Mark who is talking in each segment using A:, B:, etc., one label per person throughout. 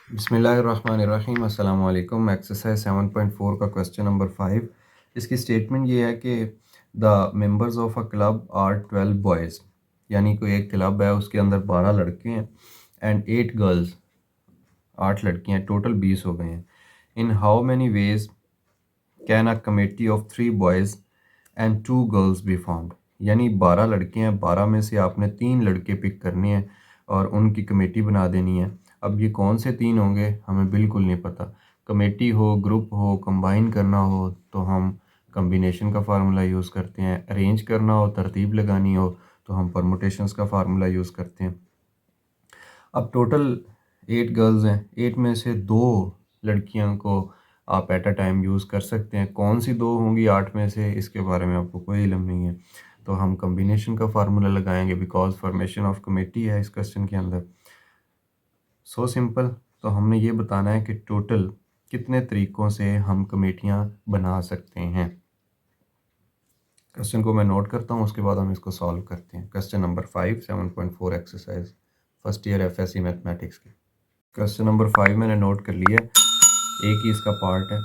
A: बिस्मिल्लाहिर्रहमानिर्रहीम। अस्सलाम वालेकुम। एक्सरसाइज 7.4 का क्वेश्चन नंबर 5। इसकी स्टेटमेंट ये है कि the members of a club are 12 boys, यानी कोई एक क्लब है उसके अंदर 12 लड़के हैं एंड 8 गर्ल्स, 8 लड़कियां, टोटल 20 हो गए हैं। In how many ways can a committee of 3 boys and 2 girls be formed. यानी 12 लड़के हैं, 12 में से आपने 3 लड़के पिक करने हैं और उनकी कमेटी बना देनी है। अब ये कौन से 3 होंगे हमें बिल्कुल नहीं पता। कमेटी हो, ग्रुप हो, कंबाइन करना हो तो हम कम्बिनेशन का फार्मूला यूज़ करते हैं, अरेंज करना हो, तरतीब लगानी हो तो हम परमुटेशंस का फार्मूला यूज़ करते हैं। अब टोटल 8 गर्ल्स हैं, 8 में से 2 लड़कियों को आप एट अ टाइम यूज़ कर सकते हैं। कौन सी 2 होंगी 8 में से, इसके बारे में आपको कोई इल्म नहीं है। तो हम कम्बिनेशन का फार्मूला लगाएंगे बिकॉज फॉर्मेशन ऑफ कमेटी है इस क्वेश्चन के अंदर। So simple. तो हमने ये बताना है कि टोटल कितने तरीक़ों से हम कमेटियाँ बना सकते हैं। क्वेश्चन को मैं नोट करता हूँ, उसके बाद हम इसको सॉल्व करते हैं। Question number 5 7.4 exercise first year FSc mathematics की। क्वेश्चन नंबर 5 मैंने नोट कर लिया। एक ही इसका पार्ट है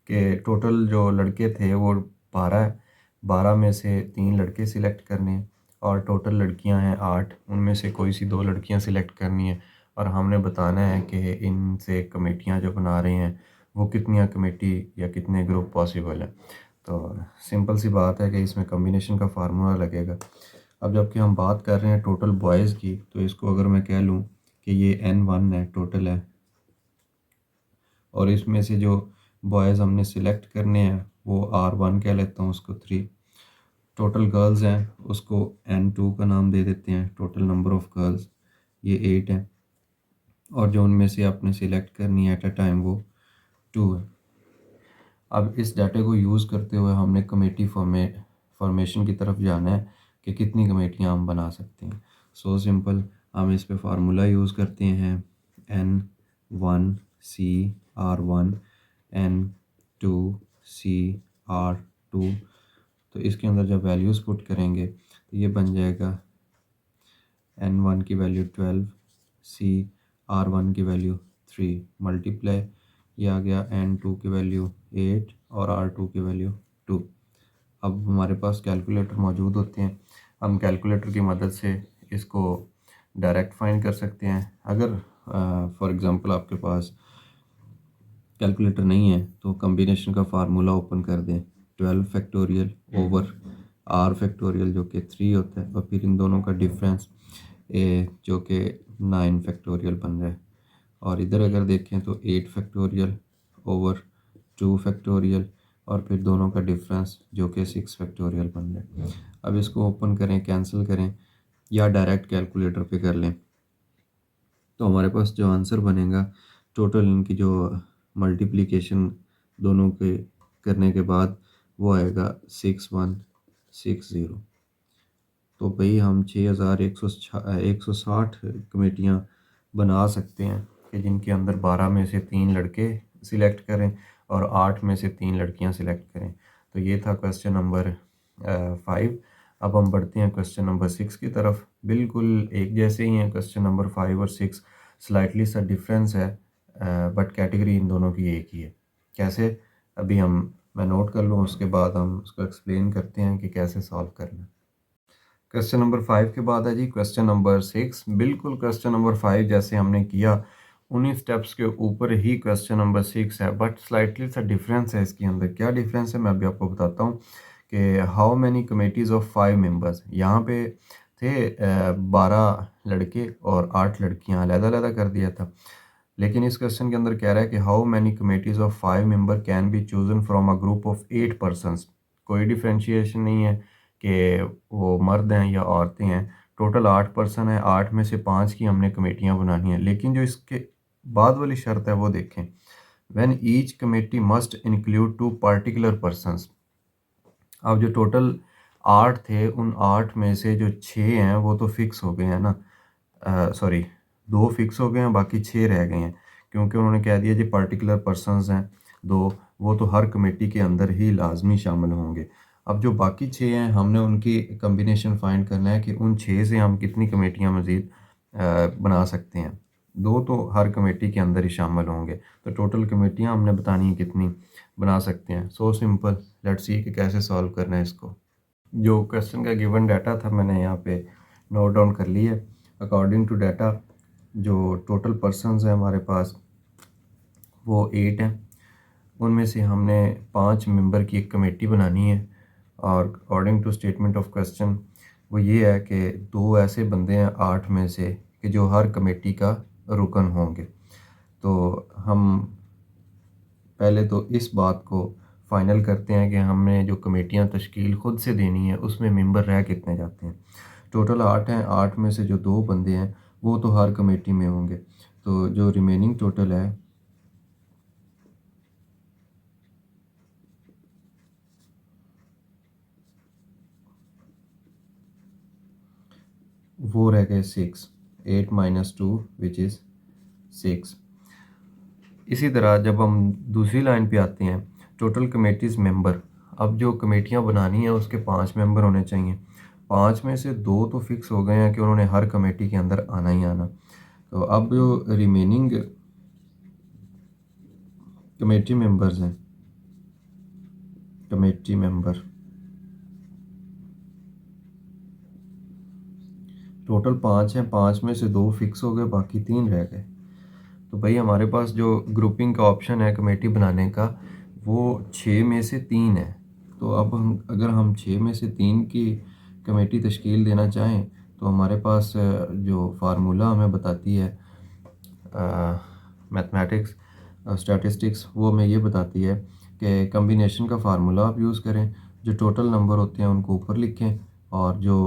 A: कि टोटल जो लड़के थे वो 12 है, 12 में से 3 लड़के सिलेक्ट करने हैं और टोटल लड़कियां हैं 8, उनमें से कोई सी 2 लड़कियां सिलेक्ट करनी है और हमने बताना है कि इनसे कमेटियां जो बना रहे हैं वो कितनी कमेटी या कितने ग्रुप पॉसिबल है। तो सिंपल सी बात है कि इसमें कम्बिनेशन का फार्मूला लगेगा। अब जबकि हम बात कर रहे हैं टोटल बॉयज़ की, तो इसको अगर मैं कह लूँ कि ये N1 है, टोटल है, और इसमें से जो बॉयज़ हमने सिलेक्ट करने हैं वो R1 कह लेता हूँ उसको 3। टोटल गर्ल्स हैं उसको N2 का नाम दे देते हैं। टोटल नंबर ऑफ़ गर्ल्स ये 8 है और जो उनमें से आपने सिलेक्ट करनी है एट अ टाइम वो 2 है। अब इस डाटे को यूज़ करते हुए हमने कमेटी फॉर्मेशन की तरफ जाना है कि कितनी कमेटियाँ हम बना सकते हैं। सो सिंपल, हम इस पे फार्मूला यूज़ करते हैं N1CR1 N2CR2। तो इसके अंदर जब वैल्यूज़ पुट करेंगे तो ये बन जाएगा N1 की वैल्यू 12, CR1 की वैल्यू 3 मल्टीप्लाई, ये आ गया N2 की वैल्यू 8 और R2 की वैल्यू 2। अब हमारे पास कैलकुलेटर मौजूद होते हैं, हम कैलकुलेटर की मदद से इसको डायरेक्ट फाइंड कर सकते हैं। अगर फॉर एग्ज़ाम्पल आपके पास कैलकुलेटर नहीं है तो कम्बिनेशन का फार्मूला ओपन कर दें, 12 फैक्टोरियल ओवर R फैक्टोरियल जो कि 3 होता है और फिर इन दोनों का डिफरेंस जो कि 9 फैक्टोरियल बन रहा है। और इधर अगर देखें तो 8 फैक्टोरियल ओवर 2 फैक्टोरियल और फिर दोनों का डिफरेंस जो कि 6 फैक्टोरियल बन रहा है। अब इसको ओपन करें, कैंसिल करें या डायरेक्ट कैलकुलेटर पे कर लें तो हमारे पास जो आंसर बनेगा, टोटल इनकी जो मल्टीप्लिकेशन दोनों के करने के बाद वो आएगा 6160। तो भाई हम 6160 कमेटियाँ बना सकते हैं कि जिनके अंदर 12 में से 3 लड़के सिलेक्ट करें और 8 में से 3 लड़कियां सिलेक्ट करें। तो ये था क्वेश्चन नंबर 5। अब हम बढ़ते हैं क्वेश्चन नंबर 6 की तरफ। बिल्कुल एक जैसे ही हैं क्वेश्चन नंबर 5 और 6, स्लाइटली सा डिफरेंस है बट कैटेगरी इन दोनों की एक ही है। कैसे, अभी मैं नोट कर लूँ, उसके बाद हम उसको एक्सप्लेन करते हैं कि कैसे सॉल्व करना है। क्वेश्चन नंबर 5 के बाद है जी क्वेश्चन नंबर 6। बिल्कुल क्वेश्चन नंबर 5 जैसे हमने किया उन्हीं स्टेप्स के ऊपर ही क्वेश्चन नंबर 6 है, बट स्लाइटली सा डिफरेंस है इसके अंदर। क्या डिफरेंस है मैं अभी आपको बताता हूँ कि how many committees of 5 members. यहाँ पे थे 12 लड़के और 8 लड़कियाँ, अलग-अलग कर दिया था। लेकिन इस क्वेश्चन के अंदर कह रहा है कि how many committees of 5 member can be chosen from a group of 8 persons. कोई डिफ्रेंशिएशन नहीं है कि वो मर्द हैं या औरतें हैं। टोटल 8 पर्सन है, 8 में से 5 की हमने कमेटियाँ बनानी हैं। लेकिन जो इसके बाद वाली शर्त है वो देखें, when each committee must include 2 particular persons. अब जो टोटल 8 थे उन 8 में से जो 6 हैं वो तो फिक्स हो गए हैं ना, सॉरी 2 फिक्स हो गए हैं, बाकी 6 रह गए हैं क्योंकि उन्होंने कह दिया जी पार्टिकुलर पर्सनस हैं 2, वो तो हर कमेटी के अंदर ही लाजमी शामिल होंगे। अब जो बाकी 6 हैं हमने उनकी कम्बिनेशन फाइंड करना है कि उन 6 से हम कितनी कमेटियाँ मज़ीद बना सकते हैं। दो तो हर कमेटी के अंदर ही शामिल होंगे। तो टोटल कमेटियाँ हमने बतानी है कितनी बना सकते हैं। सो सिंपल, लेट्स सी कि कैसे सॉल्व करना है इसको। जो क्वेश्चन का गिवन डाटा था मैंने यहाँ पे नोट डाउन कर लिया है। अकॉर्डिंग टू डाटा जो टोटल पर्सनस हैं हमारे पास वो 8 हैं। उनमें से हमने 5 मेंबर की एक कमेटी बनानी है और according to statement of question वो ये है कि दो ऐसे बंदे हैं 8 में से कि जो हर कमेटी का रुकन होंगे। तो हम पहले तो इस बात को फाइनल करते हैं कि हमने जो कमेटियां तश्कील ख़ुद से देनी है उसमें मेंबर रह कितने जाते हैं। टोटल 8 हैं, 8 में से जो दो बंदे हैं वो तो हर कमेटी में होंगे। तो जो रिमेनिंग टोटल है वो रह गए 6, 8 - 2 विच इज़ 6। इसी तरह जब हम दूसरी लाइन पे आते हैं टोटल कमेटीज़ मेंबर, अब जो कमेटियां बनानी है उसके 5 मेंबर होने चाहिए। 5 में से दो तो फिक्स हो गए हैं कि उन्होंने हर कमेटी के अंदर आना ही आना। तो अब जो रिमेनिंग कमेटी मेंबर्स हैं, कमेटी मेंबर टोटल 5 हैं, 5 में से दो फिक्स हो गए, बाकी 3 रह गए। तो भाई हमारे पास जो ग्रुपिंग का ऑप्शन है कमेटी बनाने का वो 6 में से 3 है। तो अब हम अगर हम 6 में से 3 की कमेटी तश्कील देना चाहें तो हमारे पास जो फार्मूला हमें बताती है मैथमेटिक्स स्टैटिस्टिक्स वो हमें ये बताती है कि कम्बिनेशन का फार्मूला आप यूज़ करें। जो टोटल नंबर होते हैं उनको ऊपर लिखें और जो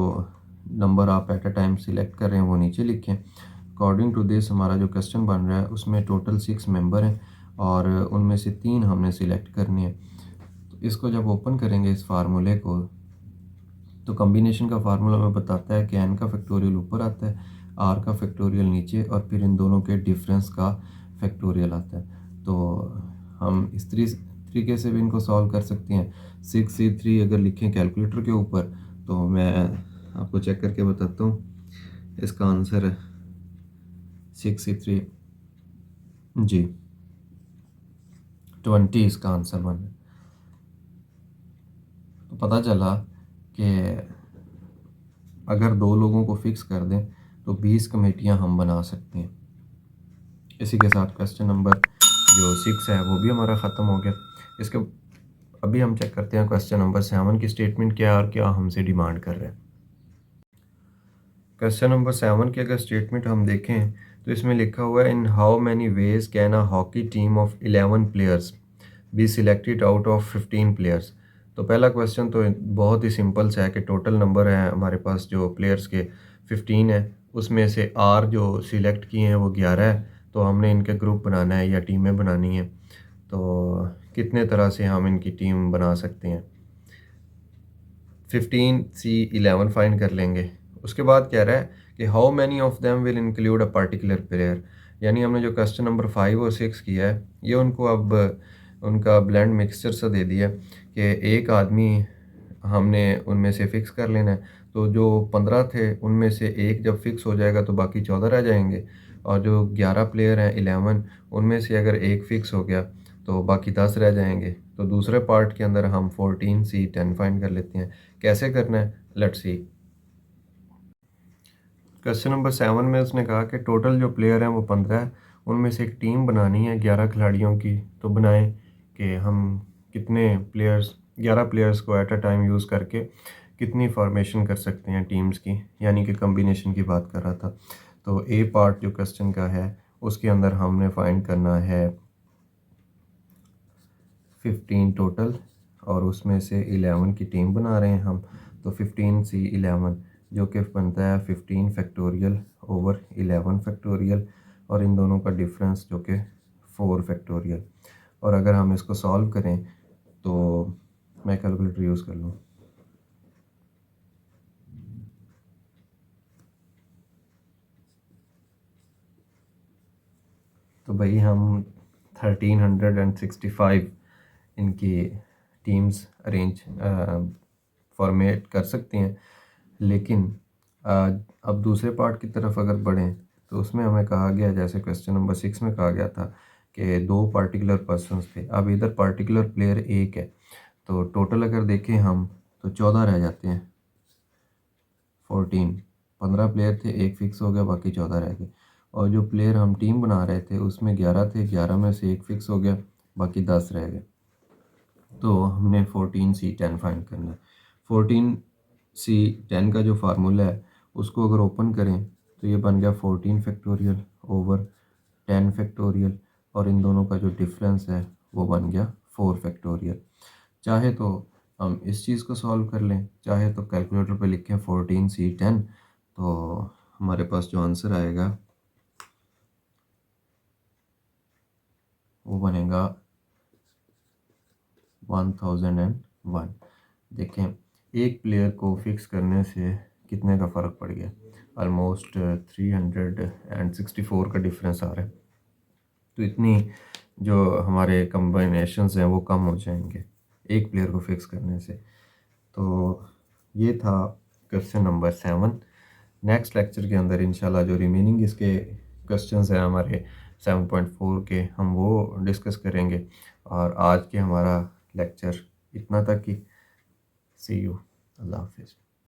A: नंबर आप एट अ टाइम सिलेक्ट कर रहे हैं वो नीचे लिखें। अकॉर्डिंग टू दिस हमारा जो क्वेश्चन बन रहा है उसमें टोटल 6 मेंबर हैं और उनमें से 3 हमने सिलेक्ट करने हैं। तो इसको जब ओपन करेंगे इस फार्मूले को तो कम्बिनेशन का फार्मूला हमें बताता है कि एन का फैक्टोरियल ऊपर आता है, आर का फैक्टोरियल नीचे और फिर इन दोनों के डिफरेंस का फैक्टोरियल आता है। तो हम इस तरीके से भी इनको सॉल्व कर सकते हैं। 6C3 अगर लिखें कैलकुलेटर के ऊपर तो मैं आपको चेक करके बताता हूँ। इसका आंसर है 6C3 जी 20 इसका आंसर बन है। तो पता चला कि अगर दो लोगों को फिक्स कर दें तो 20 कमेटियां हम बना सकते हैं। इसी के साथ क्वेश्चन नंबर जो 6 है वो भी हमारा ख़त्म हो गया। इसके अभी हम चेक करते हैं क्वेश्चन नंबर 7 की स्टेटमेंट क्या है और क्या हमसे डिमांड कर रहे हैं। क्वेश्चन नंबर 7 की अगर स्टेटमेंट हम देखें तो इसमें लिखा हुआ है in how many ways can a hockey team of 11 players be selected out of 15 players. तो पहला क्वेश्चन तो बहुत ही सिंपल सा है कि टोटल नंबर है हमारे पास जो प्लेयर्स के 15 है, उसमें से आर जो सिलेक्ट किए हैं वो 11 है। तो हमने इनके ग्रुप बनाना है या टीमें बनानी है। तो कितने तरह से हम इनकी टीम बना सकते हैं। 15C11 फाइंड कर लेंगे। उसके बाद कह रहा है कि how many of them will include a particular player. यानी हमने जो क्वेश्चन नंबर 5 और 6 किया है ये उनको अब उनका ब्लेंड मिक्सचर सा दे दिया कि एक आदमी हमने उनमें से फ़िक्स कर लेना है। तो जो 15 थे उनमें से एक जब फ़िक्स हो जाएगा तो बाकी 14 रह जाएंगे और जो 11 प्लेयर हैं 11 उनमें से अगर एक फ़िक्स हो गया तो बाकी 10 रह जाएंगे। तो दूसरे पार्ट के अंदर हम 14C10 फाइंड कर लेते हैं। कैसे करना है लेट्स सी। क्वेश्चन नंबर 7 में उसने कहा कि टोटल जो प्लेयर हैं वो 15 है, उनमें से एक टीम बनानी है 11 खिलाड़ियों की। तो बनाएं कि हम कितने प्लेयर्स 11 प्लेयर्स को एट अ टाइम यूज़ करके कितनी फॉर्मेशन कर सकते हैं टीम्स की, यानी कि कम्बिनेशन की बात कर रहा था। तो ए पार्ट जो क्वेश्चन का है उसके अंदर हमने फाइंड करना है 15 टोटल और उसमें से 11 की टीम बना रहे हैं हम। तो 15C11 जो कि बनता है 15 फैक्टोरियल ओवर 11 फैक्टोरियल और इन दोनों का डिफरेंस जो कि 4 फैक्टोरियल। और अगर हम इसको सॉल्व करें तो मैं कैलकुलेटर यूज़ कर लूँ तो भाई हम 1365 इनकी टीम्स अरेंज फॉर्मेट कर सकते हैं। लेकिन अब दूसरे पार्ट की तरफ अगर बढ़ें तो उसमें हमें कहा गया, जैसे क्वेश्चन नंबर 6 में कहा गया था कि 2 पार्टिकुलर पर्सन्स थे। अब इधर पार्टिकुलर प्लेयर एक है, तो टोटल अगर देखें हम तो 14 रह जाते हैं। 14, 15 प्लेयर थे, एक फिक्स हो गया, बाकी 14 रह गए। और जो प्लेयर हम टीम बना रहे थे उसमें 11 थे, 11 में से एक फिक्स हो गया, बाकी 10 रह गए। तो हमने 14C10 फाइंड करना है। 14C10 का जो फार्मूला है उसको अगर ओपन करें तो ये बन गया 14 फैक्टोरियल ओवर 10 फैक्टोरियल, और इन दोनों का जो डिफरेंस है वो बन गया 4 फैक्टोरियल। चाहे तो हम इस चीज़ को सॉल्व कर लें, चाहे तो कैलकुलेटर पे लिखें 14C10, तो हमारे पास जो आंसर आएगा वो बनेगा 1001। देखें एक प्लेयर को फिक्स करने से कितने का फ़र्क पड़ गया, ऑलमोस्ट 364 का डिफरेंस आ रहा है। तो इतनी जो हमारे कम्बिनेशंस हैं वो कम हो जाएंगे एक प्लेयर को फिक्स करने से। तो ये था क्वेश्चन नंबर 7। नेक्स्ट लेक्चर के अंदर इंशाल्लाह जो रिमेनिंग इसके क्वेश्चंस हैं हमारे 7.4 के, हम वो डिस्कस करेंगे। और आज के हमारा लेक्चर इतना तक ही। सी यू। अल्लाह हाफिज़।